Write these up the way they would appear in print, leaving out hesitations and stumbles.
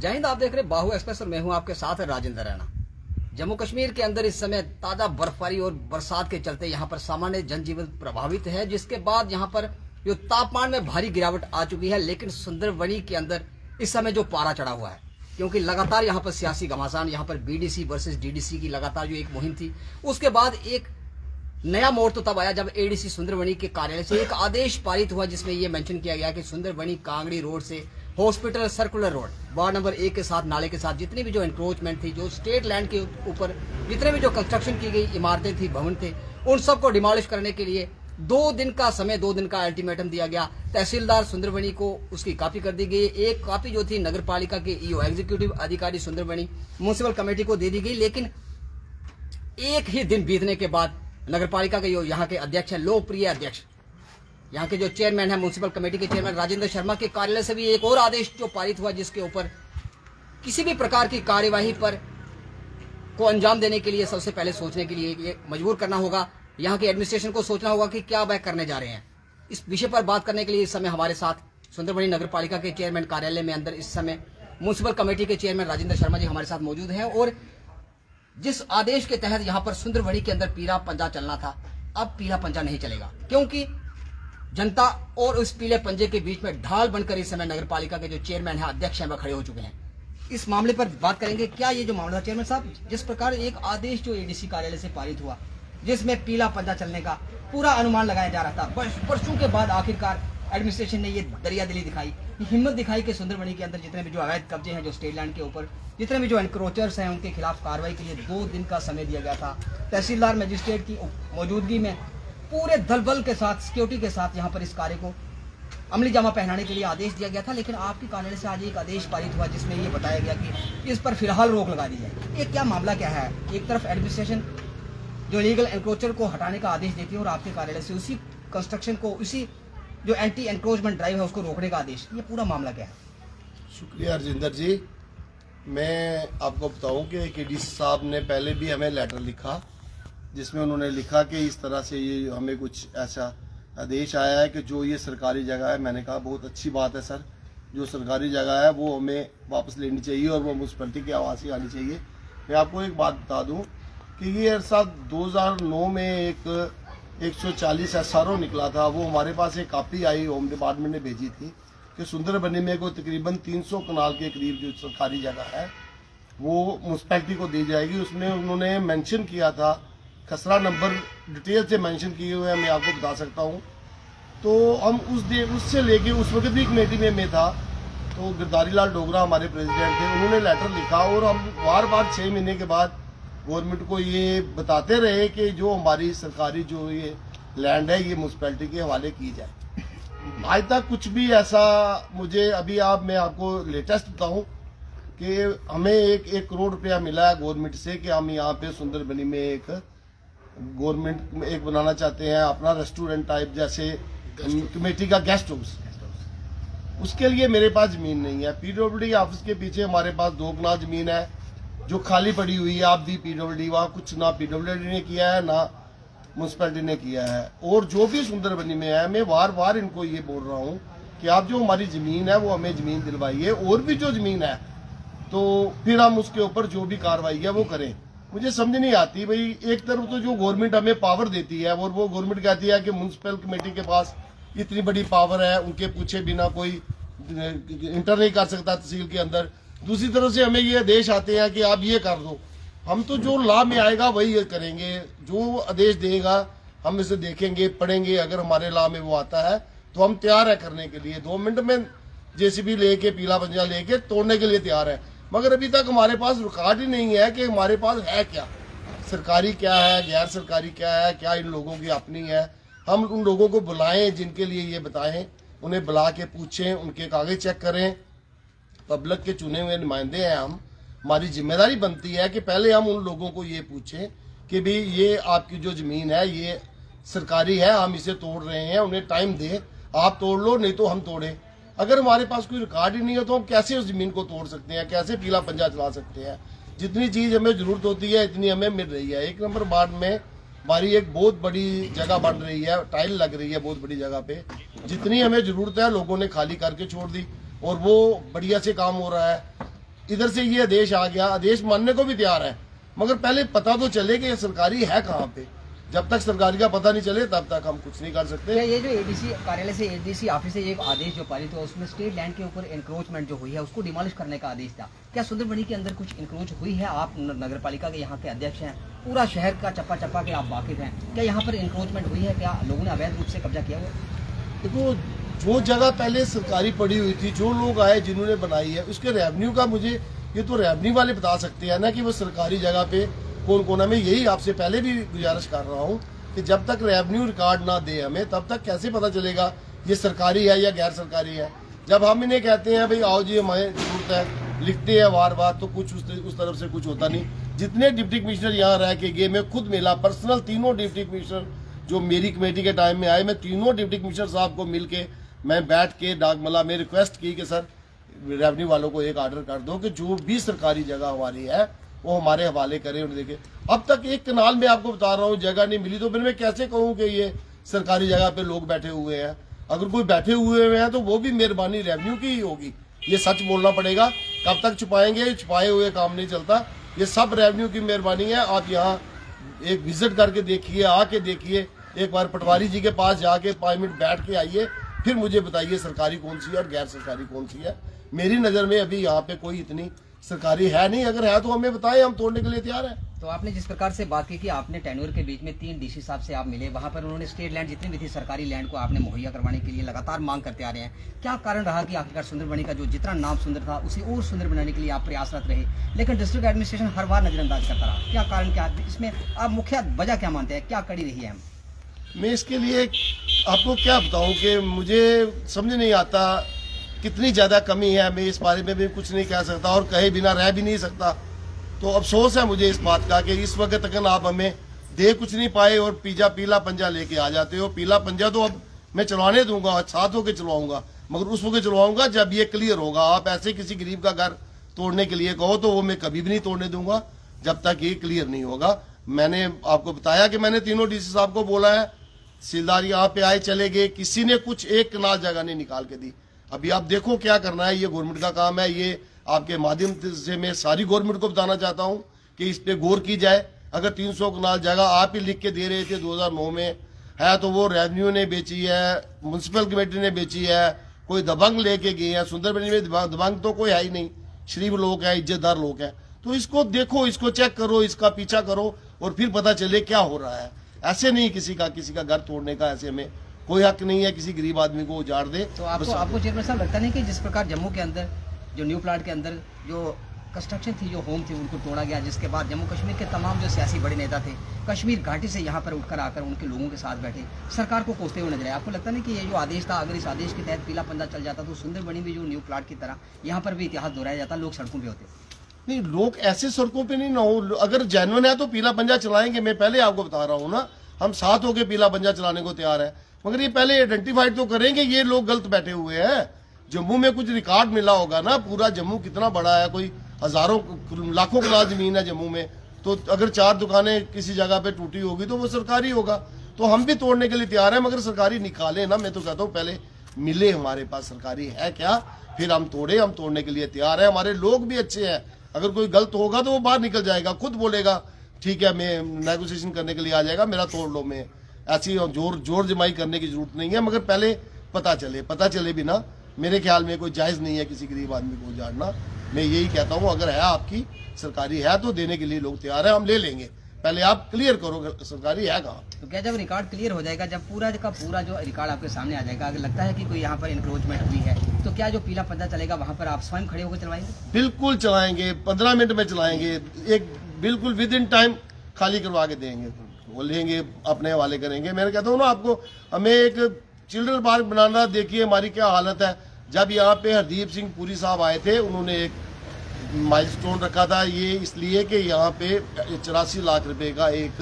जय हिंद। आप देख रहे बाहु एक्सप्रेस और मैं हूं आपके साथ राजेंद्र रैना। जम्मू कश्मीर के अंदर इस समय ताजा बर्फबारी और बरसात के चलते यहां पर सामान्य जनजीवन प्रभावित है, जिसके बाद यहां पर जो तापमान में भारी गिरावट आ चुकी है। लेकिन सुंदरबनी के अंदर इस समय जो पारा चढ़ा हुआ है, क्योंकि लगातार यहां पर सियासी घमासान, यहां पर बीडीसी वर्सेस डीडीसी की लगातार जो एक मुहिम थी, उसके बाद एक नया मोड़ तो तब आया जब एडीसी सुंदरबनी के कार्यालय से एक आदेश पारित हुआ, जिसमें यह मेंशन किया गया कि सुंदरबनी कांगड़ी रोड से hospital circular road ward number 1 के साथ नाले के साथ जितनी भी जो एंक्रोचमेंट थी, जो स्टेट लैंड के ऊपर जितने भी जो कंस्ट्रक्शन की गई इमारतें थी, भवन थे, उन सबको डिमोलिश करने के लिए 2 दिन का समय, 2 दिन का अल्टीमेटम दिया गया। तहसीलदार सुंदरबनी को उसकी कॉपी कर दी गई। एक कॉपी जो थी नगर पालिका के ईओ एग्जीक्यूटिव अधिकारी सुंदरबनी म्युनिसिपल कमेटी को दे दी गई। लेकिन एक ही दिन बीतने के बाद नगर पालिका के यहाँ के अध्यक्ष है, लोकप्रिय अध्यक्ष, यहाँ के जो चेयरमैन है, म्युनिसिपल कमेटी के चेयरमैन राजेंद्र शर्मा के कार्यालय से भी एक और आदेश जो पारित हुआ, जिसके ऊपर किसी भी प्रकार की कार्यवाही पर को अंजाम देने के लिए सबसे पहले सोचने के लिए ये मजबूर करना होगा, यहाँ के एडमिनिस्ट्रेशन को सोचना होगा कि क्या वह करने जा रहे हैं। इस विषय पर बात करने के लिए इस समय हमारे साथ सुंदरबनी नगर पालिका के चेयरमैन कार्यालय में अंदर इस समय म्युनिसिपल कमेटी के चेयरमैन राजेंद्र शर्मा जी हमारे साथ मौजूद हैं। और जिस आदेश के तहत यहाँ पर सुंदरबनी के अंदर पीला पंजा चलना था, अब पीला पंजा नहीं चलेगा, क्योंकि जनता और उस पीले पंजे के बीच में ढाल बनकर इस समय नगर पालिका के जो चेयरमैन है, अध्यक्ष हैं, वह खड़े हो चुके हैं। इस मामले पर बात करेंगे। क्या ये जो मामला, चेयरमैन साहब, जिस प्रकार एक आदेश जो एडीसी कार्यालय से पारित हुआ, जिसमें पीला पंजा चलने का पूरा अनुमान लगाया जा रहा था, वर्षों के बाद आखिरकार एडमिनिस्ट्रेशन ने ये दरियादिली दिखाई, हिम्मत दिखाई कि सुंदरबनी के अंदर जितने भी जो अवैध कब्जे हैं, जो स्टेट लैंड के ऊपर जितने भी जो एनक्रोचर्स हैं, उनके खिलाफ कार्रवाई के लिए 2 दिन का समय दिया गया था। तहसीलदार मजिस्ट्रेट की मौजूदगी में पूरे दलबल के साथ, सिक्योरिटी के साथ यहाँ पर इस कार्य को अमली जामा पहनाने के लिए आदेश दिया गया था। लेकिन आपके कार्यालय से आज एक आदेश पारित हुआ, जिसमें ये बताया गया कि इस पर फिलहाल रोक लगा दी जाए। ये क्या मामला क्या है? एक तरफ एडमिनिस्ट्रेशन जो लीगल एनक्रोचर को हटाने का आदेश देती है, और आपके कार्यालय से उसी कंस्ट्रक्शन को, उसी जो एंटी एनक्रोचमेंट ड्राइव है, उसको रोकने का आदेश। ये पूरा मामला क्या है? शुक्रिया राजेंद्र जी। मैं आपको बताऊं कि केडीसी साहब ने पहले भी हमें लेटर लिखा, जिसमें उन्होंने लिखा कि इस तरह से ये हमें कुछ ऐसा आदेश आया है कि जो ये सरकारी जगह है। मैंने कहा बहुत अच्छी बात है सर, जो सरकारी जगह है वो हमें वापस लेनी चाहिए और वो म्यूनसिपैलिटी के आवास ही आनी चाहिए। मैं आपको एक बात बता दूं कि ये साल 2009 में एक 140 SRO निकला था। वो हमारे पास एक कॉपी आई, होम डिपार्टमेंट ने भेजी थी कि सुंदरबनी में कोई तकरीबन 300 कनाल के करीब जो सरकारी जगह है वो म्यूनसिपैलिटी को दी जाएगी। उसमें उन्होंने मेंशन किया था, खसरा नंबर डिटेल से मेंशन किए हुए हैं, मैं आपको बता सकता हूँ। तो हम उससे लेके उस वक्त भी कमेटी में मैं था, तो गिरधारी लाल डोगरा हमारे प्रेसिडेंट थे, उन्होंने लेटर लिखा और हम बार बार 6 महीने के बाद गवर्नमेंट को ये बताते रहे कि जो हमारी सरकारी जो ये लैंड है, ये म्यूनसिपैलिटी के हवाले की जाए। आज तक कुछ भी ऐसा मुझे मैं आपको लेटेस्ट बताऊं कि हमें 1 करोड़ रुपया मिला है गवर्नमेंट से कि हम यहाँ पे सुंदरबनी में एक गवर्नमेंट एक बनाना चाहते हैं, अपना रेस्टोरेंट टाइप, जैसे कमेटी का गेस्ट हाउस। उसके लिए मेरे पास जमीन नहीं है। पीडब्ल्यूडी ऑफिस के पीछे हमारे पास 2 कनाल जमीन है जो खाली पड़ी हुई है। आप भी पीडब्ल्यूडी, वहाँ कुछ ना पीडब्ल्यूडी ने किया है ना म्यूनसिपैलिटी ने किया है। और जो भी सुंदरबनी में है, मैं बार बार इनको ये बोल रहा हूँ कि आप जो हमारी जमीन है वो हमें जमीन दिलवाइए, और भी जो जमीन है तो फिर हम उसके ऊपर जो भी कार्रवाई है वो करें। मुझे समझ नहीं आती भाई, एक तरफ तो जो गवर्नमेंट हमें पावर देती है और वो गवर्नमेंट कहती है कि म्यूनसिपल कमेटी के पास इतनी बड़ी पावर है, उनके पूछे बिना कोई इंटर नहीं कर सकता तहसील के अंदर। दूसरी तरफ से हमें ये आदेश आते हैं कि आप ये कर दो। हम तो जो लॉ में आएगा वही करेंगे, जो आदेश देगा हम इसे देखेंगे, पढ़ेंगे। अगर हमारे लॉ में वो आता है तो हम तैयार है करने के लिए। 2 मिनट में जेसीबी लेके, पीला पंजा लेके तोड़ने के लिए तैयार है। मगर अभी तक हमारे पास रिकॉर्ड ही नहीं है कि हमारे पास है क्या, सरकारी क्या है, गैर सरकारी क्या है, क्या इन लोगों की अपनी है। हम उन लोगों को बुलाएं जिनके लिए ये बताएं, उन्हें बुला के पूछें, उनके कागज चेक करें। पब्लिक के चुने हुए नुमाइंदे हैं हम, हमारी जिम्मेदारी बनती है कि पहले हम उन लोगों को ये पूछें कि भाई ये आपकी जो जमीन है ये सरकारी है, हम इसे तोड़ रहे हैं, उन्हें टाइम दे, आप तोड़ लो, नहीं तो हम तोड़ें। अगर हमारे पास कोई रिकॉर्ड ही नहीं है तो हम कैसे उस जमीन को तोड़ सकते हैं, कैसे पीला पंजा चला सकते हैं? जितनी चीज हमें जरूरत होती है इतनी हमें मिल रही है। 1 नंबर वार्ड में हमारी एक बहुत बड़ी जगह बन रही है, टाइल लग रही है बहुत बड़ी जगह पे। जितनी हमें जरूरत है लोगों ने खाली करके छोड़ दी और वो बढ़िया से काम हो रहा है। इधर से ये आदेश आ गया, आदेश मानने को भी तैयार है, मगर पहले पता तो चले कि ये सरकारी है कहाँ पे। जब तक सरकारी का पता नहीं चले तब तक हम कुछ नहीं कर सकते। क्या ये जो एडीसी कार्यालय से एडीसी ऑफिस से एक आदेश जो पारित हुआ उसमें स्टेट लैंड के ऊपर इंक्रोचमेंट जो हुई है उसको डिमोलिश करने का आदेश था, क्या सुंदरबनी के अंदर कुछ इंक्रोच हुई है? आप नगर पालिका के यहाँ के अध्यक्ष हैं, पूरा शहर का चप्पा चप्पा के आप वाकिफ हैं, क्या यहाँ पर इंक्रोचमेंट हुई है? क्या लोगों ने अवैध रूप से कब्जा किया हुआ? देखो, जो जगह पहले सरकारी पड़ी हुई थी, जो लोग आए जिन्होंने बनाई है, उसके रेवेन्यू का मुझे ये तो रेवेन्यू वाले बता सकते हैं ना कि वो सरकारी जगह पे कौन कौन है। मैं यही आपसे पहले भी गुजारिश कर रहा हूँ कि जब तक रेवेन्यू रिकॉर्ड ना दे हमें, तब तक कैसे पता चलेगा ये सरकारी है या गैर सरकारी है। जब हम इन्हें कहते हैं भाई आओ जी हमें जरूरत है, लिखते हैं वार वार, तो कुछ उस तरफ से कुछ होता नहीं। जितने डिप्टी कमिश्नर यहाँ रह के गए, मैं खुद मिला पर्सनल, तीनों डिप्टी कमिश्नर जो मेरी कमेटी के टाइम में आए, मैं तीनों डिप्टी कमिश्नर साहब को मिल के मैं बैठ के डाकमला में रिक्वेस्ट की कि सर रेवेन्यू वालों को एक ऑर्डर कर दो कि जो भी सरकारी जगह हमारी है वो हमारे हवाले करें। और देखे अब तक एक कनाल में आपको बता रहा हूँ जगह नहीं मिली, तो फिर मैं कैसे कहूँ कि ये सरकारी जगह पे लोग बैठे हुए हैं? अगर कोई बैठे हुए हैं तो वो भी मेहरबानी रेवेन्यू की ही होगी, ये सच बोलना पड़ेगा। कब तक छुपाएंगे? छुपाए हुए काम नहीं चलता, ये सब रेवेन्यू की मेहरबानी है। आप यहाँ एक विजिट करके देखिए, आके देखिए, एक बार पटवारी जी के पास जाके 5 मिनट बैठ के आइए, फिर मुझे बताइए सरकारी कौन सी है और गैर सरकारी कौन सी है। मेरी नज़र में अभी यहाँ पे कोई इतनी सरकारी है नहीं, अगर है तो हमें बताएं, हम तोड़ने के लिए तैयार हैं। तो आपने जिस प्रकार से बात की कि आपने टेन्योर के बीच में 3 डीसी साहब से आप मिले, वहां पर उन्होंने स्टेट लैंड जितनी भी थी सरकारी लैंड को आपने मुहैया करवाने के लिए लगातार मांग करते आ रहे हैं। क्या कारण रहा कि आखिरकार सुंदरबनी का जो जितना नाम सुंदर था उसे और सुंदर बनाने के लिए आप प्रयासरत रहे, लेकिन डिस्ट्रिक्ट एडमिनिस्ट्रेशन हर बार नजरअंदाज करता रहा? क्या कारण, क्या इसमें आप मुख्य वजह क्या मानते हैं, क्या कड़ी रही है? मैं इसके लिए आपको क्या बताऊं कि मुझे समझ नहीं आता कितनी ज़्यादा कमी है। मैं इस बारे में भी कुछ नहीं कह सकता और कहे बिना रह भी नहीं सकता। तो अफसोस है मुझे इस बात का कि इस वक्त तक आप हमें दे कुछ नहीं पाए और पीला पंजा लेके आ जाते हो। पीला पंजा तो अब मैं चलवाने दूंगा, साथ होकर चलवाऊंगा, मगर उस वक्त चलवाऊंगा जब ये क्लियर होगा। आप ऐसे किसी गरीब का घर तोड़ने के लिए कहो तो वो मैं कभी भी नहीं तोड़ने दूंगा जब तक ये क्लियर नहीं होगा। मैंने आपको बताया कि मैंने तीनों डीसी साहब को बोला है, सीलदार यहाँ पे आए चले गए, किसी ने कुछ एक कनाल जगह नहीं निकाल के दी। अभी आप देखो क्या करना है, ये गवर्नमेंट का काम है। ये आपके माध्यम से मैं सारी गवर्नमेंट को बताना चाहता हूँ कि इस पे गौर की जाए। अगर 300 कनाल जगह आप ही लिख के दे रहे थे 2009 में है, तो वो रेवेन्यू ने बेची है, म्यूनसिपल कमेटी ने बेची है, कोई दबंग लेके गए हैं। सुंदरबनी में दबंग तो कोई है ही नहीं, शरीफ लोग हैं, इज्जतदार लोग हैं। तो इसको देखो, इसको चेक करो, इसका पीछा करो और फिर पता चले क्या हो रहा है। ऐसे नहीं किसी का घर तोड़ने का ऐसे में कोई हक नहीं है, किसी गरीब आदमी को उजाड़ दे। तो आपको चेयरमैन साहब लगता नहीं कि जिस प्रकार जम्मू के अंदर जो न्यू प्लांट के अंदर जो कंस्ट्रक्शन थी, जो होम थी, उनको तोड़ा गया, जिसके बाद जम्मू कश्मीर के तमाम जो सियासी बड़े नेता थे कश्मीर घाटी से यहाँ पर उठकर आकर उनके लोगों के साथ बैठे, सरकार को कोसते हुए नजर आए? आपको लगता नहीं कि ये जो आदेश था, अगर इस आदेश के तहत पीला पंजा चल जाता तो सुंदरबनी भी जो न्यू प्लांट की तरह यहाँ पर भी इतिहास दोहराया जाता, लोग सड़कों पर होते? नहीं, लोग ऐसे सड़कों पे नहीं ना हो। अगर जेन्युइन है तो पीला पंजा चलाएंगे। मैं पहले आपको बता रहा हूँ ना, हम साथ होके पीला पंजा चलाने को तैयार है, मगर ये पहले आइडेंटिफाइड तो करेंगे ये लोग गलत बैठे हुए हैं। जम्मू में कुछ रिकॉर्ड मिला होगा ना, पूरा जम्मू कितना बड़ा है, कोई हजारों लाखों कनाल जमीन है जम्मू में। तो अगर 4 दुकानें किसी जगह पे टूटी होगी तो वो सरकारी होगा। तो हम भी तोड़ने के लिए तैयार है, मगर सरकारी निकाले ना। मैं तो कहता हूँ पहले मिले हमारे पास सरकारी है क्या, फिर हम तोड़े। हम तोड़ने के लिए तैयार है, हमारे लोग भी अच्छे हैं। अगर कोई गलत होगा तो वो बाहर निकल जाएगा, खुद बोलेगा ठीक है मैं नेगोशिएशन करने के लिए आ जाएगा, मेरा तोड़ लो। मैं ऐसी जोर जमाई करने की जरूरत नहीं है, मगर पहले पता चले भी ना, मेरे ख्याल में कोई जायज़ नहीं है किसी गरीब आदमी को उजाड़ना। मैं यही कहता हूँ अगर है आपकी सरकारी है तो देने के लिए लोग तैयार है, हम ले लेंगे। पहले आप क्लियर करो सरकारी है कहाँ। तो क्या जब रिकॉर्ड क्लियर हो जाएगा, जब पूरा का पूरा जो रिकॉर्ड आपके सामने आ जाएगा, अगर लगता है कि कोई यहाँ पर इंक्रोचमेंट हुई है, तो क्या जो पीला पंजा चलेगा वहाँ पर आप स्वयं खड़े होकर चलवाएंगे? बिल्कुल चलाएंगे, 15 मिनट में चलाएंगे, एक बिल्कुल विद इन टाइम खाली करवा के देंगे, वो लेंगे, अपने हवाले करेंगे। मैंने कहता हूँ ना आपको, हमें एक चिल्ड्रन पार्क बनाना, देखिए हमारी क्या हालत है। जब यहाँ पे हरदीप सिंह पुरी साहब आए थे, उन्होंने एक माइलस्टोन रखा था, ये इसलिए कि यहाँ पे 84 लाख रुपए का एक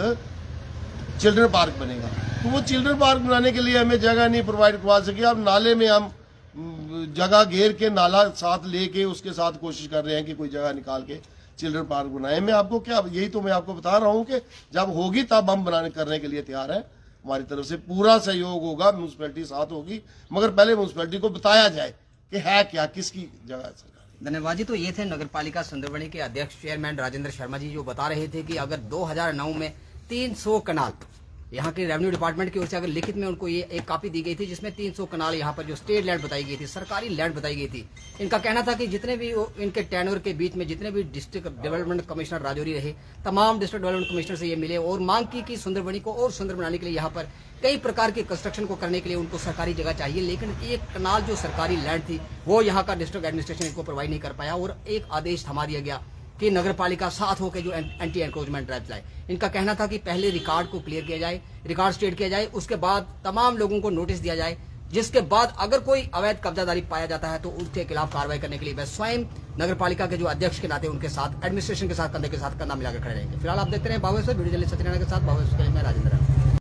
चिल्ड्रन पार्क बनेगा। तो वो चिल्ड्रन पार्क बनाने के लिए हमें जगह नहीं प्रोवाइड करवा सके। अब नाले में हम जगह घेर के नाला साथ लेके उसके साथ कोशिश कर रहे हैं कि कोई जगह निकाल के चिल्ड्रन पार्क बनाए। मैं आपको क्या, यही तो मैं आपको बता रहा हूँ कि जब होगी तब हम करने के लिए तैयार है। हमारी तरफ से पूरा सहयोग होगा, म्यूनसिपैलिटी साथ होगी, मगर पहले म्यूनसिपैलिटी को बताया जाए कि है क्या, किसकी जगह है सरकारी। धन्यवाद जी। तो ये थे नगर पालिका सुंदरबनी के अध्यक्ष चेयरमैन राजेंद्र शर्मा जी, जो बता रहे थे कि अगर 2009 में 300 कनाल यहाँ के रेवेन्यू डिपार्टमेंट की ओर से अगर लिखित में उनको ये एक कॉपी दी गई थी जिसमें 300 कनाल यहाँ पर जो स्टेट लैंड बताई गई थी, सरकारी लैंड बताई गई थी। इनका कहना था कि जितने भी इनके टेन्योर के बीच में जितने भी डिस्ट्रिक्ट डेवलपमेंट कमिश्नर राजौरी रहे, तमाम डिस्ट्रिक्ट डेवलपमेंट कमिश्नर से ये मिले और मांग की कि सुंदरबनी को और सुंदर बनाने के लिए यहाँ पर कई प्रकार के कंस्ट्रक्शन को करने के लिए उनको सरकारी जगह चाहिए, लेकिन एक कनाल जो सरकारी लैंड थी वो यहाँ का डिस्ट्रिक्ट एडमिनिस्ट्रेशन इनको प्रोवाइड नहीं कर पाया और एक आदेश थमा दिया गया कि नगर पालिका साथ होकर जो एंटी एनक्रोचमेंट ड्राइव लाए। इनका कहना था कि पहले रिकॉर्ड को क्लियर किया जाए, रिकॉर्ड स्टेट किया जाए, उसके बाद तमाम लोगों को नोटिस दिया जाए, जिसके बाद अगर कोई अवैध कब्जादारी पाया जाता है तो उनके खिलाफ कार्रवाई करने के लिए वह स्वयं नगर पालिका के जो अध्यक्ष के नाते उनके साथ एडमिनिस्ट्रेशन के साथ कंधे के साथ कंधा मिलाकर खड़े रहेंगे। फिलहाल आप देखते रहे बाबू वीडियो जर्नलिस्ट सत्यनारायण के साथ बाबू मैं राजेंद्र।